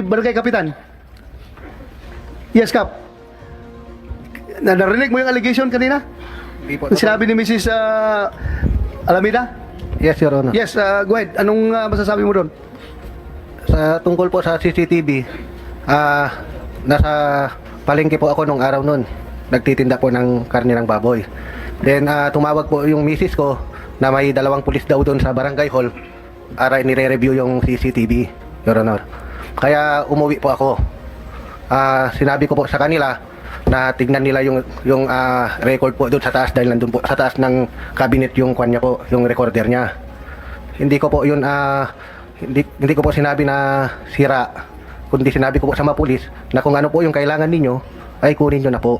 Barangay Kapitan? Yes, Kap. Narinig mo yung allegation kanina? Hindi po. Sinabi ni Mrs. Alameda? Yes, Your Honor. Yes, go ahead. Anong masasabi mo doon? Sa tungkol po sa CCTV, nasa palengke po ako nung araw nun. Nagtitinda po ng karne ng baboy. Then tumawag po yung misis ko na may 2 pulis daw doon sa barangay hall para nire-review yung CCTV, Your Honor. Kaya umuwi po ako. Sinabi ko po sa kanila na tignan nila yung record po doon sa taas dahil nandun po sa taas ng cabinet yung kanya po, yung recorder niya. Hindi ko po yun hindi ko po sinabi na sira, kundi sinabi ko po sa mga pulis na kung ano po yung kailangan ninyo ay kunin nyo na po.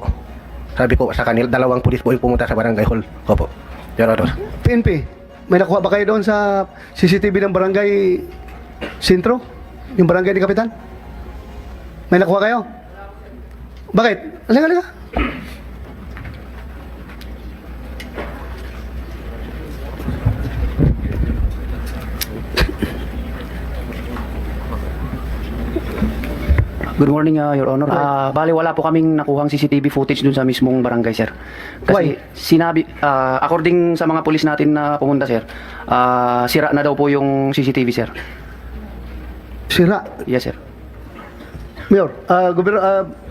Sabi ko sa kanila, 2 pulis po yung pumunta sa barangay hall. Opo, Your Honor. PNP, may nakuha ba kayo doon sa CCTV ng Barangay Sintro? Yung barangay ni Kapitan? May nakuha kayo? Bakit? Halika. Good morning, Your Honor. Bali, wala po kaming nakuhang CCTV footage dun sa mismong barangay, sir. Kasi sinabi, according sa mga pulis natin na pumunta, sir, sira na daw po yung CCTV, sir. Sira. Yes, sir. Mayor,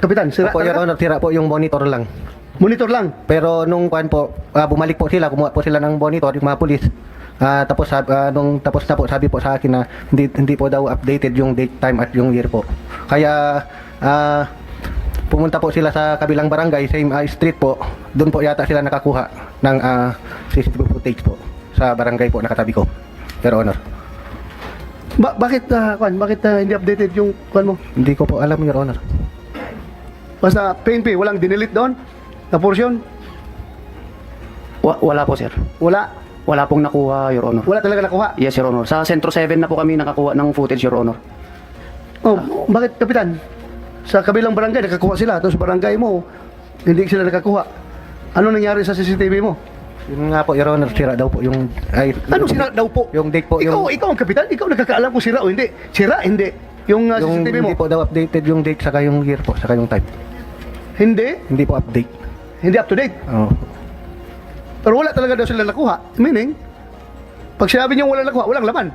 Kapitan, sira. Opo, Your Honor, sira po yung monitor lang. Monitor lang. Pero nung bumalik po sila, kumuha po sila ng monitor, yung mga pulis. Tapos nung tapos na po, sabi po sa akin na hindi po daw updated yung date, time at yung year po. Kaya pumunta po sila sa kabilang barangay, same street po. Doon po yata sila nakakuha ng CCTV footage po sa barangay po nakatabi ko, Your Honor. Bakit hindi updated yung kuan mo? Hindi ko po alam, Your Honor. Basta PNP, walang dinelete doon na portion? Wala po, sir. Wala. Wala pong nakuha, Your Honor. Wala talaga nakuha. Yes, Your Honor. Sa Centro 7 na po kami nakakuha ng footage, Your Honor. Oh, bakit, Kapitan? Sa kabilang barangay nakakuha sila, tapos barangay mo hindi sila nakakuha. Ano nangyari sa CCTV mo? Yun nga po, Your Honor, sira daw po yung Ano sira daw po? Yung date po, Ikaw ang Kapitan, ikaw nakakaalam kung sira o hindi. Sira, hindi. Yung yung CCTV mo. hindi po daw updated yung date saka yung year po, saka yung time. Hindi Po update. Hindi up to date. Oh. Pero wala talaga daw sila nakuha. Meaning, pag sinabi niyo wala nakuha, walang laman.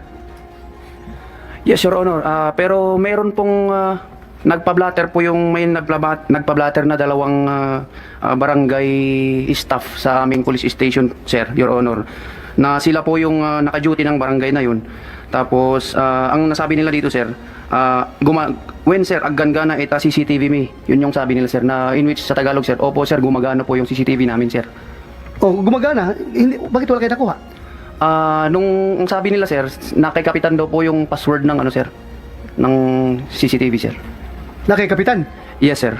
Yes, Your Honor. Pero mayroon pong nagpa-blatter po yung may nagpa-blatter na 2 barangay staff sa aming police station, sir, Your Honor. Na sila po yung naka-duty ng barangay na yun. Tapos, ang nasabi nila dito, sir, when sir, aggan-gana ita CCTV mi. Yun yung sabi nila, sir, na in which sa Tagalog, sir, opo, sir, gumagana po yung CCTV namin, sir. Oh, gumagana. Hindi, bakit wala kayo nakuha? Nung ang sabi nila, sir, na kay Kapitan daw po yung password ng ano, sir, ng CCTV, sir. Na kay Kapitan? Yes, sir.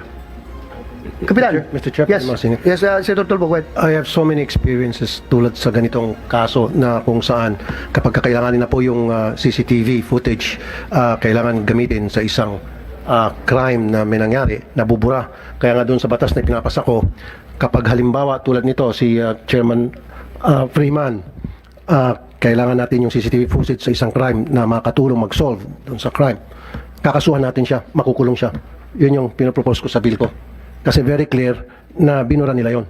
Kapitan? Mr. Chair, Yes. Masingit. Yes, Senator Tulfo, go ahead. I have so many experiences tulad sa ganitong kaso na kung saan kapag kakailanganin na po yung CCTV footage, kailangan gamitin sa isang crime na may nangyari, nabubura. Kaya nga doon sa batas na pinapasa ko, kapag halimbawa tulad nito si Chairman Freeman, kailangan natin yung CCTV footage sa isang crime na makatulong mag-solve doon sa crime, kakasuhan natin siya, makukulong siya. Yun yung pinapropose ko sa bill ko. Kasi very clear na binura nila yon.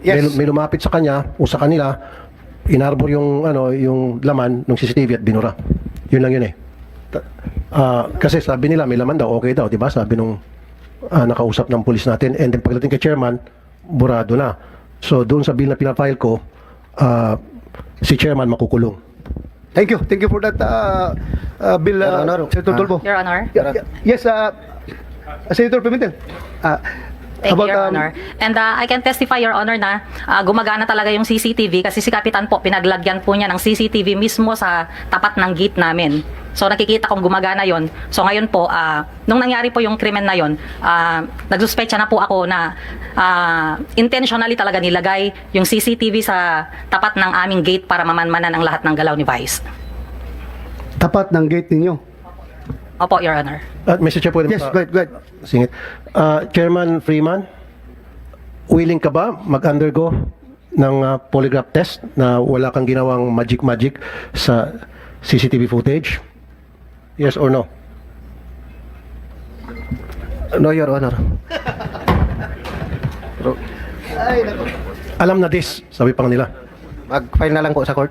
Yes. May lumapit sa kanya o sa kanila, inarbor yung yung laman ng CCTV at binura. Yun lang yun eh. Kasi sabi nila may laman daw, okay daw, 'di ba? Sabi nung nakausap ng pulis natin, and then pagdating kay chairman, burado na. So doon sa bill na pinafile ko, si chairman makukulong. Thank you for that bill, Your Honor. Senator Tulfo. Your Honor. Yes, Senator Pimentel. Thank you, Your Honor. And I can testify, Your Honor, na gumagana talaga yung CCTV kasi si Kapitan po, pinaglagyan po niya ng CCTV mismo sa tapat ng gate namin. So nakikita kong gumagana yon. So ngayon po, nung nangyari po yung krimen na yon, nagsuspecha na po ako na intentionally talaga nilagay yung CCTV sa tapat ng aming gate para mamanmanan ang lahat ng galaw ni Vice. Tapat ng gate ninyo. Opo, Your Honor. Mr. Chair, pwede Yes, go ahead. Singit. Chairman Freeman, willing ka ba mag-undergo ng polygraph test na wala kang ginawang magic sa CCTV footage? Yes or no? No, Your Honor. Alam na this, sabi pa nila. Mag-file na lang po sa court.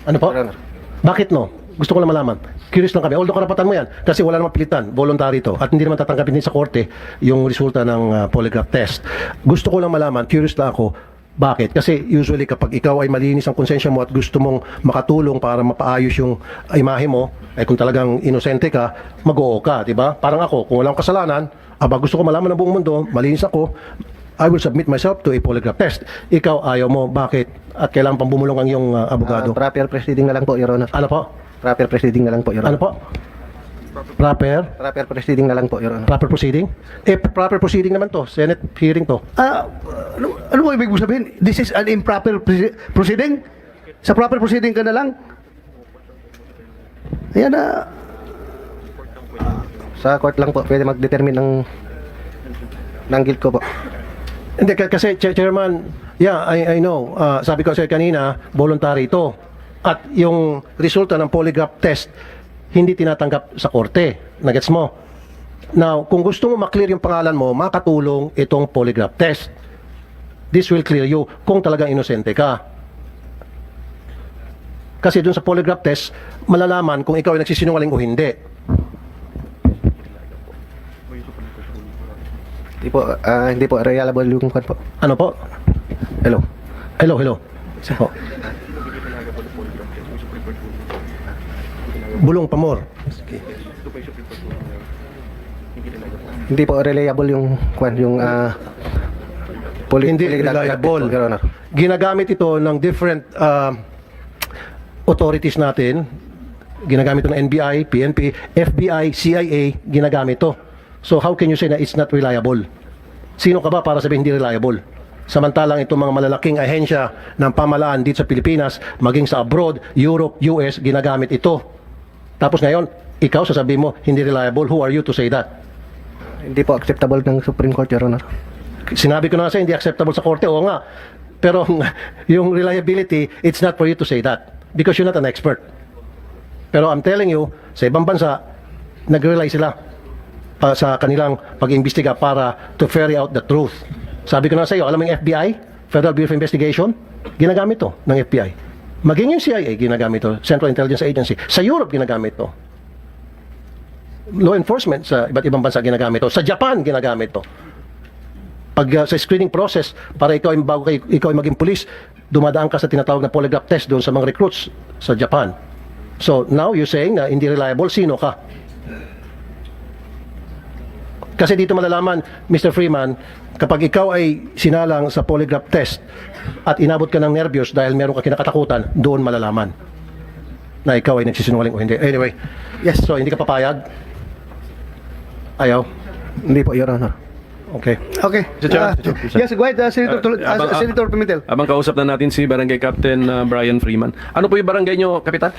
Ano po? Your Honor. Bakit no? Gusto ko lang malaman. Curious lang kami. Although karapatan mo yan. Kasi wala namang pilitan. Voluntary to. At hindi naman tatanggapin din sa korte yung resulta ng polygraph test. Gusto ko lang malaman. Curious lang ako. Bakit? Kasi usually kapag ikaw ay malinis ang konsensya mo at gusto mong makatulong para mapaayos yung imahe mo, ay kung talagang inosente ka, mag-oo ka, di ba? Parang ako, kung walang kasalanan, gusto ko malaman ng buong mundo, malinis ako, I will submit myself to a polygraph test. Ikaw, ayaw mo. Bakit? At kailangan pang bumulong ang iyong abogado. Proper proceeding na lang po, Your Honor. Ano po? Proper proceeding na lang po, Your Ano Honor. po? Proper? Proper proceeding na lang po, Your Honor. Proper proceeding? Proper proceeding naman to. Senate hearing to. Ano mo ibig mo sabihin? This is an improper proceeding? Sa proper proceeding ka na lang? Ayan na. Sa court lang po, pwede mag-determine ng guilt ko po. Hindi, kasi Chairman, yeah, I know. Sabi ko sa'yo kanina, voluntary ito. At yung resulta ng polygraph test, hindi tinatanggap sa korte. Nagets mo? Now, kung gusto mo maklear yung pangalan mo, makatulong itong polygraph test. This will clear you kung talagang inosente ka. Kasi dun sa polygraph test, malalaman kung ikaw ay nagsisinungaling o hindi. Hindi po reliable yung kwan po. Ano po? Hello. Hello. Oh. Bulong pamor. Hindi po reliable yung kwan, yung Hindi reliable. Your Honor. Ginagamit ito ng different authorities natin. Ginagamit ito ng NBI, PNP, FBI, CIA, ginagamit ito. So how can you say na it's not reliable? Sino ka ba para sabihin hindi reliable? Samantalang itong mga malalaking ahensya ng pamahalaan dito sa Pilipinas, maging sa abroad, Europe, US, ginagamit ito. Tapos ngayon, ikaw sasabihin mo, hindi reliable. Who are you to say that? Hindi po acceptable ng Supreme Court, Your Honor. Sinabi ko na kasi hindi acceptable sa korte. Oo nga. Pero yung reliability, it's not for you to say that. Because you're not an expert. Pero I'm telling you, sa ibang bansa, nag-rely sila sa kanilang pag-imbestiga para to ferry out the truth. Sabi ko na sa iyo, alam mo yung FBI, Federal Bureau of Investigation, ginagamit to ng FBI. Maging yung CIA, ginagamit to, Central Intelligence Agency. Sa Europe, ginagamit to. Law enforcement sa iba't ibang bansa ginagamit to. Sa Japan, ginagamit to. Pag sa screening process, para ikaw ay maging police, dumadaan ka sa tinatawag na polygraph test doon sa mga recruits sa Japan. So, now you're saying na hindi reliable, sino ka? Kasi dito malalaman, Mr. Freeman, kapag ikaw ay sinalang sa polygraph test at inabot ka ng nervyos dahil meron ka kinakatakutan, doon malalaman na ikaw ay nagsisinungaling o hindi. Anyway, yes, so hindi ka papayag? Ayaw? Hindi po, Your Honor. Okay. Okay. Yes, go ahead, Senator Pimentel. Abang kausap na natin si Barangay Captain Brian Freeman. Ano po yung barangay nyo, Kapitan?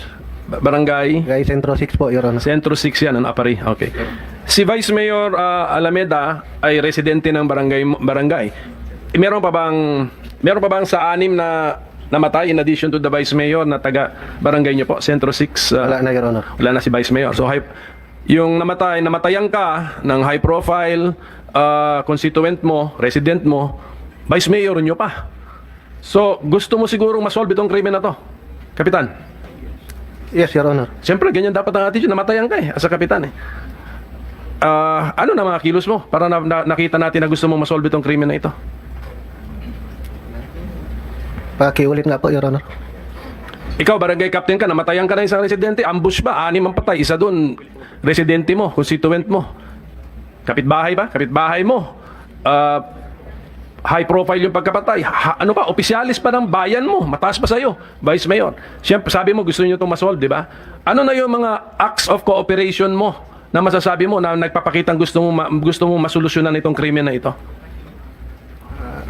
Barangay? Guys, Centro 6 po, Your Honor. Centro 6 yan, ano, Apari. Okay. Si Vice Mayor Alameda ay residente ng barangay. Meron pa bang sa anim na namatay in addition to the Vice Mayor na taga barangay nyo po, Centro 6? Wala na, Your Honor. Wala na si Vice Mayor. So, yung namatayan ka ng high profile constituent mo, resident mo, Vice Mayor nyo pa. So, gusto mo sigurong masolve itong krimen na to, Kapitan? Yes, Your Honor. Siyempre, ganyan dapat ang attitude. Namatayan ka as a kapitan ano na mga kilos mo para nakita natin na gusto mo masolve itong krimen na ito? Pakiulit nga po, Your Honor. Ikaw, barangay captain ka, namatayan ka na isang residente, ambush ba? 6 ang patay, isa doon, residente mo, constituent mo. Kapitbahay ba? Kapitbahay mo. High profile yung pagkapatay. Ano pa? Opisyalis pa ng bayan mo. Mataas pa sa'yo, Vice Mayor. Siyempre, sabi mo gusto niyo itong masolve, di ba? Ano na yung mga acts of cooperation mo na masasabi mo na nagpapakitang gusto mo masolusyonan itong krimen na ito?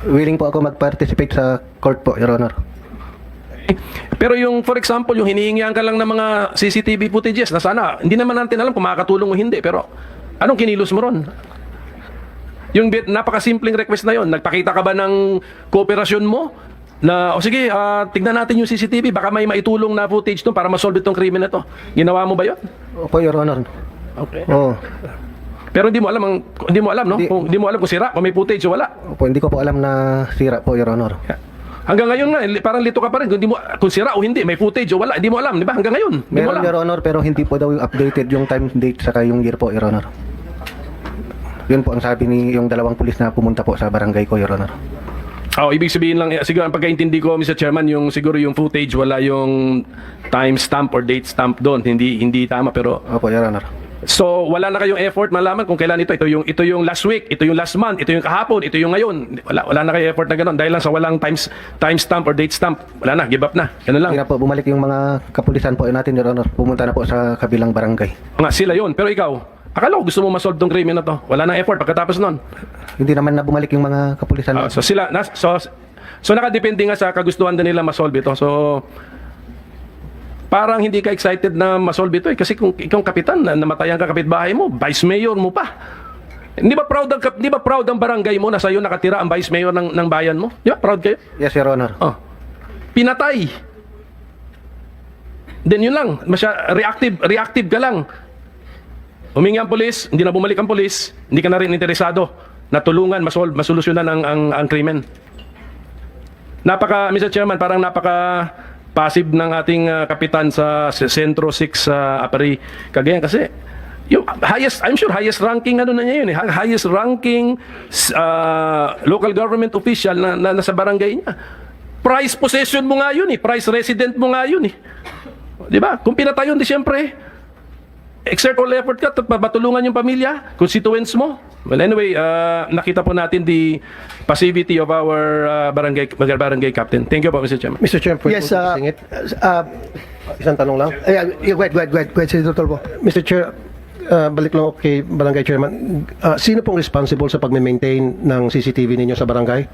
Willing po ako mag-participate sa court po, Your Honor. Pero yung, for example, yung hinihingihan ka lang ng mga CCTV footages na sana, hindi naman natin alam kung makakatulong o hindi, pero anong kinilos mo ron? Yung napakasimpleng request na yon, nagpakita ka ba ng kooperasyon mo? Na, sige, tignan natin yung CCTV, baka may maitulong na footage doon para masolve itong krimen na to. Ginawa mo ba yon? Opo, Your Honor. Okay. Oo. Pero hindi mo alam, no? Hindi mo alam kung sira, kung may footage o wala. Opo, hindi ko po alam na sira po, Your Honor. Hanggang ngayon nga, parang lito ka pa rin kung sira o hindi, may footage o wala, hindi mo alam, di ba? Hanggang ngayon, hindi mo Meron, alam. Your Honor, pero hindi po daw yung updated yung time, date, saka yung year po, Your Honor. Yun po ang sabi ni yung dalawang pulis na pumunta po sa barangay ko, Your Honor. Ibig sabihin lang, siguro ang pagkaintindi ko, Mr. Chairman, siguro yung footage, wala yung time stamp or date stamp doon. Hindi tama, pero... Opo, Your Honor. So, wala na kayong effort malaman kung kailan ito. Ito yung last week, ito yung last month, ito yung kahapon, ito yung ngayon. Wala na kayo effort na gano'n dahil lang sa walang time stamp or date stamp. Wala na, give up na. Ganun lang. Hindi na po, bumalik yung mga kapulisan po natin, Your Honor. Pumunta na po sa kabilang barangay. Nga, sila yon. Pero ikaw, akala ko gusto mo masolve tong krimen na to. Wala na effort pagkatapos nun. Hindi naman na bumalik yung mga kapulisan. So nakadepende nga sa kagustuhan din nila masolve ito. So, parang hindi ka excited na masolve ito kasi kung ikaw kapitan na namatayan ka kapitbahay mo, vice mayor mo pa. Hindi ba proud ang barangay mo na sa'yo nakatira ang vice mayor ng bayan mo? Di ba proud kayo? Yes, Your Honor. Pinatay. Then yun lang, reactive ka lang. Humingi ang pulis, hindi na bumalik ang pulis, hindi ka na rin interesado na tulungan, masolusyonan ang krimen. Mr. Chairman, parang passive ng ating kapitan sa Centro 6 Apari Cagayan kasi yung highest ranking na niya yun highest ranking local government official na nasa barangay niya. Price possession mo nga yun price resident mo nga yun di ba? Kung pinatay yun, di siyempre exert all effort ka at matulungan yung pamilya, constituents mo. Well, anyway, nakita po natin the passivity of our barangay captain. Thank you po, Mr. Chairman. Mr. Chairman, Yes, isang tanong lang. go ahead, Senator Tolpo. Mr. Chair, balik lang kay Barangay Chairman. Sino pong responsible sa pag-maintain ng CCTV ninyo sa barangay?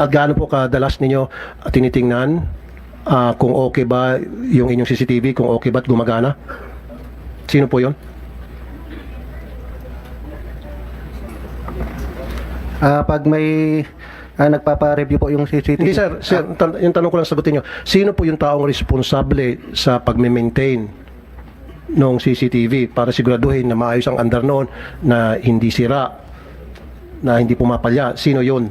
At gaano po kadalas ninyo tinitingnan kung okay ba yung inyong CCTV, kung okay ba at gumagana? Sino po yun? Pag may nagpapa-review po yung CCTV. Hindi sir, yung tanong ko lang sagutin nyo. Sino po yung taong responsable sa pag-maintain ng CCTV para siguraduhin na maayos ang andar noon, na hindi sira, na hindi pumapalya? Sino yun?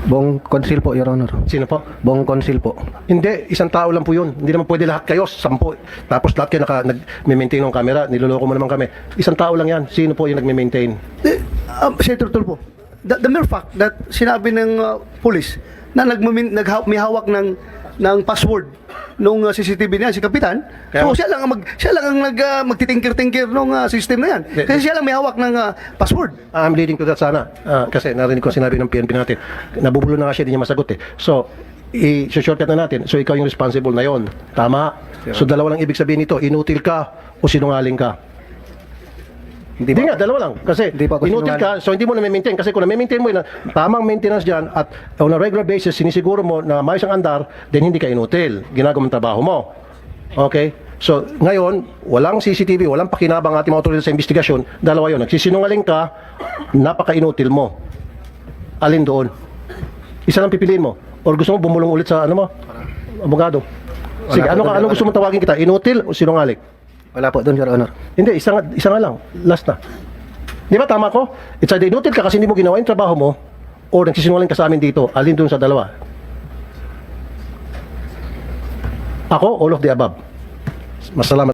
Bong Consil po, Your Honor. Sino po? Bong Consil po. Hindi, isang tao lang po yun. Hindi naman pwede lahat kayo, 10. Tapos lahat kayo nag-maintain ng camera, niloloko mo naman kami. Isang tao lang yan. Sino po yung nag-maintain? Senator Tulfo, the mere fact that sinabi ng police na may hawak ng password nung CCTV niya, si Kapitan, so siya lang ang magtitingkir-tingkir nung system na yan. Kasi siya lang may hawak ng password. I'm leading to that sana. Kasi narinig ko sinabi ng PNP natin. Nabubulo na nga siya, hindi niya masagot eh. So, i-shortcut na natin. So, ikaw yung responsible na yon. Tama? So, dalawa lang ibig sabihin nito. Inutil ka o sinungaling ka? Hindi nga, dalawa lang. Kasi Hindi pa ako inutil ka, so hindi mo na-maintain. Kasi kung na-maintain mo yun, tamang maintenance dyan, at on a regular basis, sinisiguro mo na maayos ang andar, then hindi ka inutil. Ginagawa ang trabaho mo. Okay? So, ngayon, walang CCTV, walang pakinabang ating mga otoridad sa investigasyon. Dalawa yun. Nagsisinungaling ka, napaka-inutil mo. Alin doon? Isa lang pipiliin mo. Or gusto mo bumulong ulit sa ano mo? Abogado. Sige, anong gusto mo tawagin kita? Inutil o sinungaling? Wala po doon, Your Honor. Hindi, isa nga lang. Last na. Di ba tama ko? It's either inutil ka kasi hindi mo ginawa yung trabaho mo o nagsisinungaling ka sa amin dito. Alin doon sa dalawa? Ako, all of the above. Masalamat.